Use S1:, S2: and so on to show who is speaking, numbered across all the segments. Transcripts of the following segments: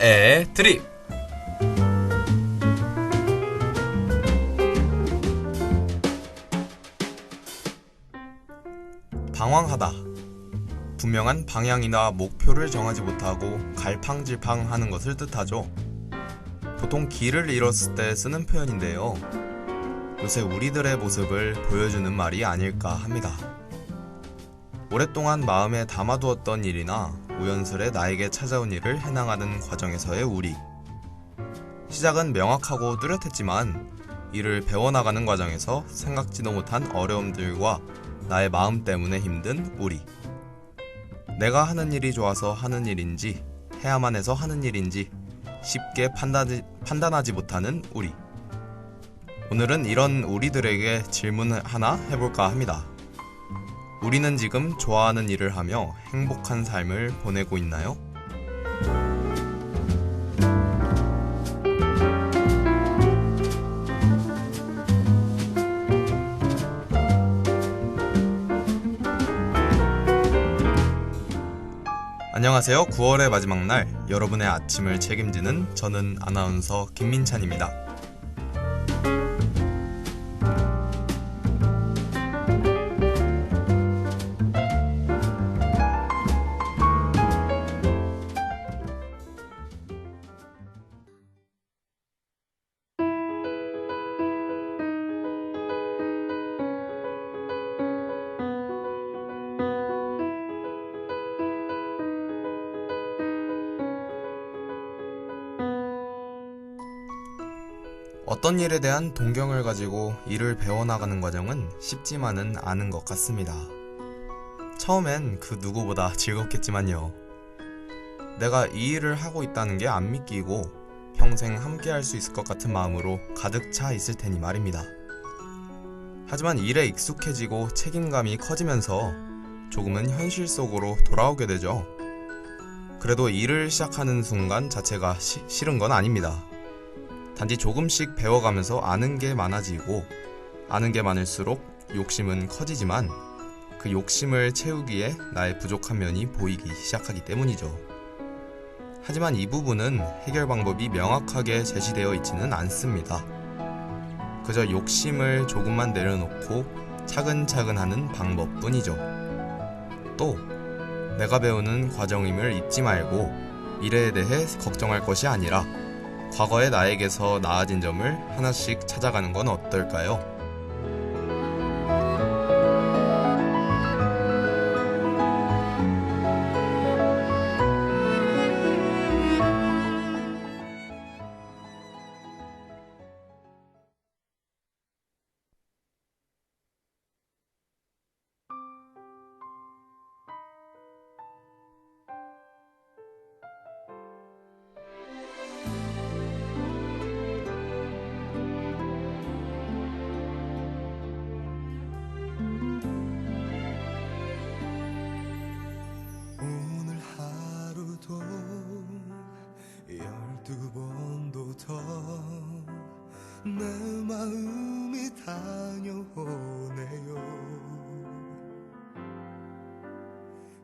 S1: 드립. 방황하다. 분명한 방향이나 목표를 정하지 못하고 갈팡질팡하는 것을 뜻하죠. 보통 길을 잃었을 때 쓰는 표현인데요. 요새 우리들의 모습을 보여주는 말이 아닐까 합니다. 오랫동안 마음에 담아두었던 일이나 우연스레 나에게 찾아온 일을 해나가는 과정에서의 우리. 시작은 명확하고 뚜렷했지만 이를 배워나가는 과정에서 생각지도 못한 어려움들과 나의 마음 때문에 힘든 우리. 내가 하는 일이 좋아서 하는 일인지 해야만 해서 하는 일인지 쉽게 판단하지 못하는 우리. 오늘은 이런 우리들에게 질문을 하나 해볼까 합니다. 우리는 지금 좋아하는 일을 하며 행복한 삶을 보내고 있나요? 안녕하세요. 9월의 마지막 날, 여러분의 아침을 책임지는 저는 아나운서 김민찬입니다. 어떤 일에 대한 동경을 가지고 일을 배워나가는 과정은 쉽지만은 않은 것 같습니다. 처음엔 그 누구보다 즐겁겠지만요. 내가 이 일을 하고 있다는 게 안 믿기고 평생 함께 할 수 있을 것 같은 마음으로 가득 차 있을 테니 말입니다. 하지만 일에 익숙해지고 책임감이 커지면서 조금은 현실 속으로 돌아오게 되죠. 그래도 일을 시작하는 순간 자체가 싫은 건 아닙니다. 단지 조금씩 배워가면서 아는 게 많아지고 아는 게 많을수록 욕심은 커지지만 그 욕심을 채우기에 나의 부족한 면이 보이기 시작하기 때문이죠. 하지만 이 부분은 해결 방법이 명확하게 제시되어 있지는 않습니다. 그저 욕심을 조금만 내려놓고 차근차근 하는 방법뿐이죠. 또 내가 배우는 과정임을 잊지 말고 미래에 대해 걱정할 것이 아니라 과거의 나에게서 나아진 점을 하나씩 찾아가는 건 어떨까요?
S2: 두 번도 더 내 마음이 다녀오네요.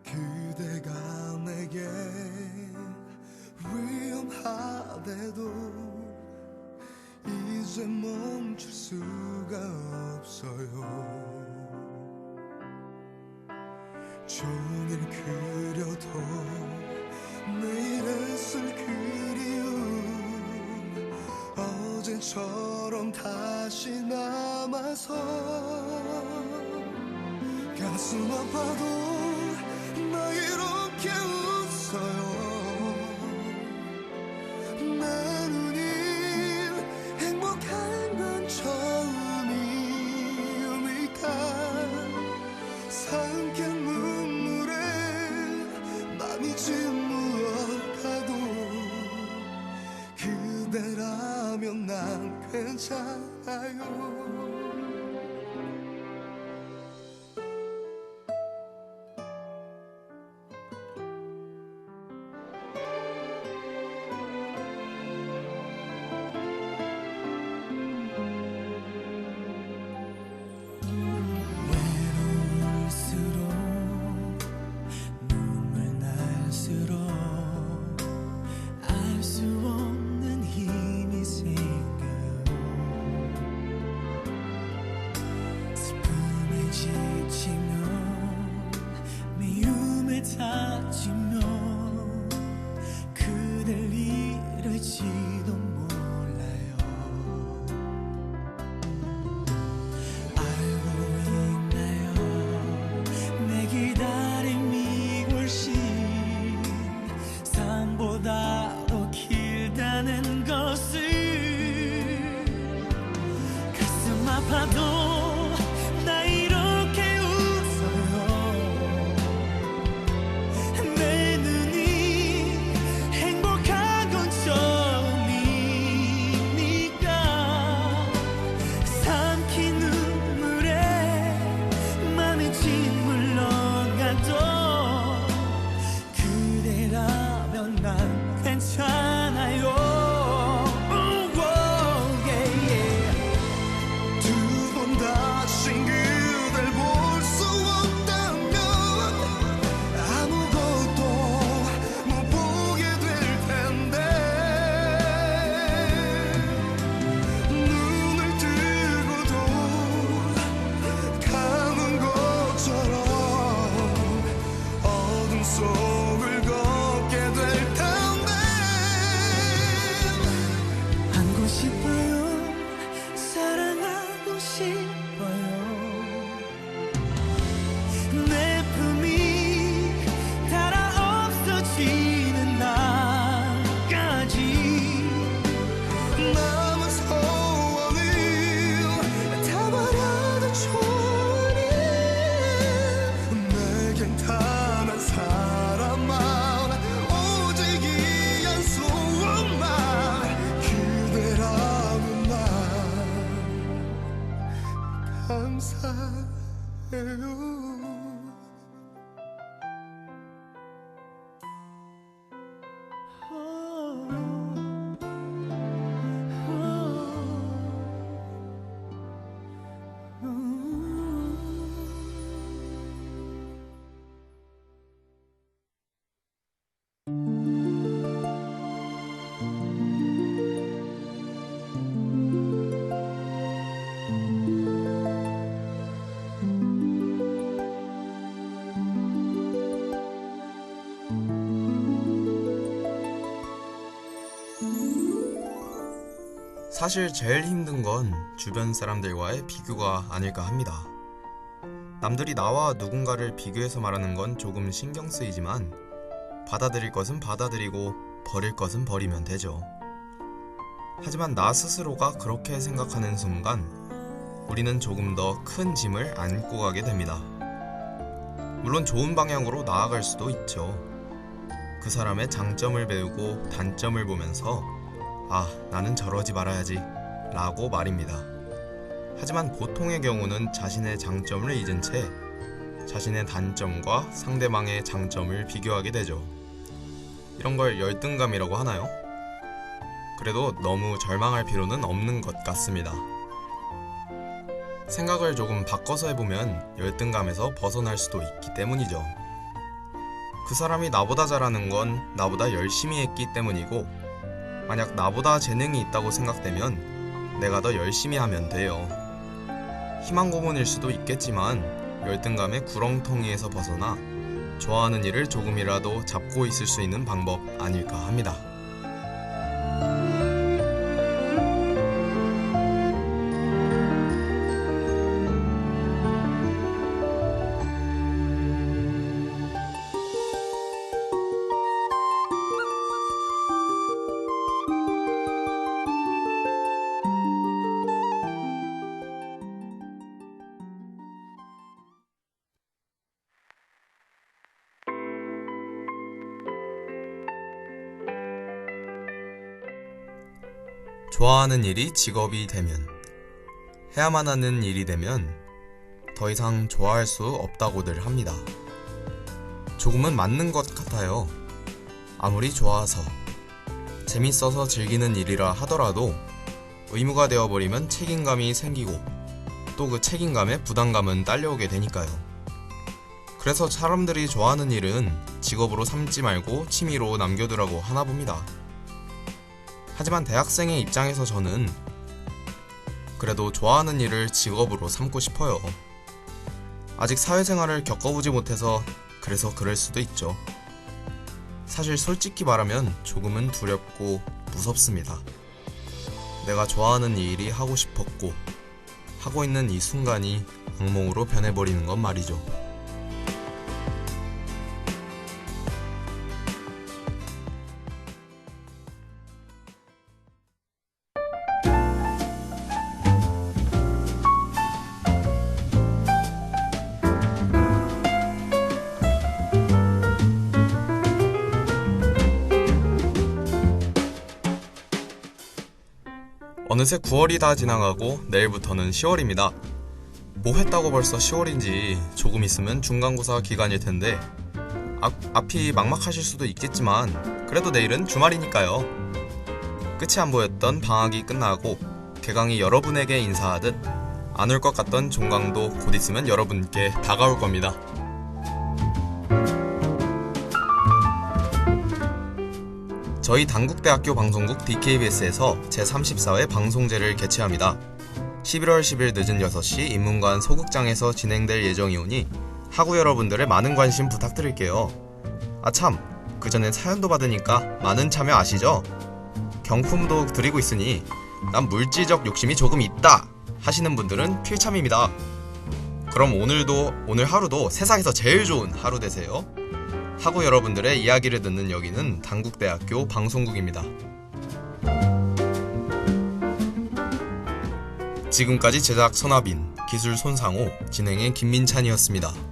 S2: 그대가 내게 위험하대도 이제 멈출 수가 없어요. 종일 그려도 내일을 쓸 그리움 어제처럼 다시 남아서 가슴 아파도 나 이렇게 웃어요. 내 누님 행복한 건 처음이니까 삼킨 눈물에 맘이 짓누어가도 그대라면 난 괜찮아요.
S3: 알 수
S2: 해요.
S1: 사실 제일 힘든 건 주변 사람들과의 비교가 아닐까 합니다. 남들이 나와 누군가를 비교해서 말하는 건 조금 신경 쓰이지만 받아들일 것은 받아들이고 버릴 것은 버리면 되죠. 하지만 나 스스로가 그렇게 생각하는 순간 우리는 조금 더 큰 짐을 안고 가게 됩니다. 물론 좋은 방향으로 나아갈 수도 있죠. 그 사람의 장점을 배우고 단점을 보면서 아, 나는 저러지 말아야지 라고 말입니다. 하지만 보통의 경우는 자신의 장점을 잊은 채 자신의 단점과 상대방의 장점을 비교하게 되죠. 이런 걸 열등감이라고 하나요? 그래도 너무 절망할 필요는 없는 것 같습니다. 생각을 조금 바꿔서 해보면 열등감에서 벗어날 수도 있기 때문이죠. 그 사람이 나보다 잘하는 건 나보다 열심히 했기 때문이고 만약 나보다 재능이 있다고 생각되면 내가 더 열심히 하면 돼요. 희망 고문일 수도 있겠지만 열등감의 구렁텅이에서 벗어나 좋아하는 일을 조금이라도 잡고 있을 수 있는 방법 아닐까 합니다. 좋아하는 일이 직업이 되면, 해야만 하는 일이 되면 더 이상 좋아할 수 없다고들 합니다. 조금은 맞는 것 같아요. 아무리 좋아서, 재밌어서 즐기는 일이라 하더라도 의무가 되어버리면 책임감이 생기고 또 그 책임감에 부담감은 딸려오게 되니까요. 그래서 사람들이 좋아하는 일은 직업으로 삼지 말고 취미로 남겨두라고 하나 봅니다. 하지만 대학생의 입장에서 저는 그래도 좋아하는 일을 직업으로 삼고 싶어요. 아직 사회생활을 겪어보지 못해서 그래서 그럴 수도 있죠. 사실 솔직히 말하면 조금은 두렵고 무섭습니다. 내가 좋아하는 이 일이 하고 싶었고 하고 있는 이 순간이 악몽으로 변해버리는 건 말이죠. 어느새 9월이 다 지나가고 내일부터는 10월입니다. 뭐 했다고 벌써 10월인지 조금 있으면 중간고사 기간일 텐데 앞이 막막하실 수도 있겠지만 그래도 내일은 주말이니까요. 끝이 안 보였던 방학이 끝나고 개강이 여러분에게 인사하듯 안 올 것 같던 종강도 곧 있으면 여러분께 다가올 겁니다. 저희 단국대학교 방송국 DKBS에서 제34회 방송제를 개최합니다. 11월 10일 늦은 6시 인문관 소극장에서 진행될 예정이오니 학우 여러분들의 많은 관심 부탁드릴게요. 아참, 그 전에 사연도 받으니까 많은 참여 아시죠? 경품도 드리고 있으니 난 물질적 욕심이 조금 있다 하시는 분들은 필참입니다. 그럼 오늘 하루도 세상에서 제일 좋은 하루 되세요. 학우 여러분들의 이야기를 듣는 여기는 단국대학교 방송국입니다. 지금까지 제작 손아빈, 기술 손상호, 진행의 김민찬이었습니다.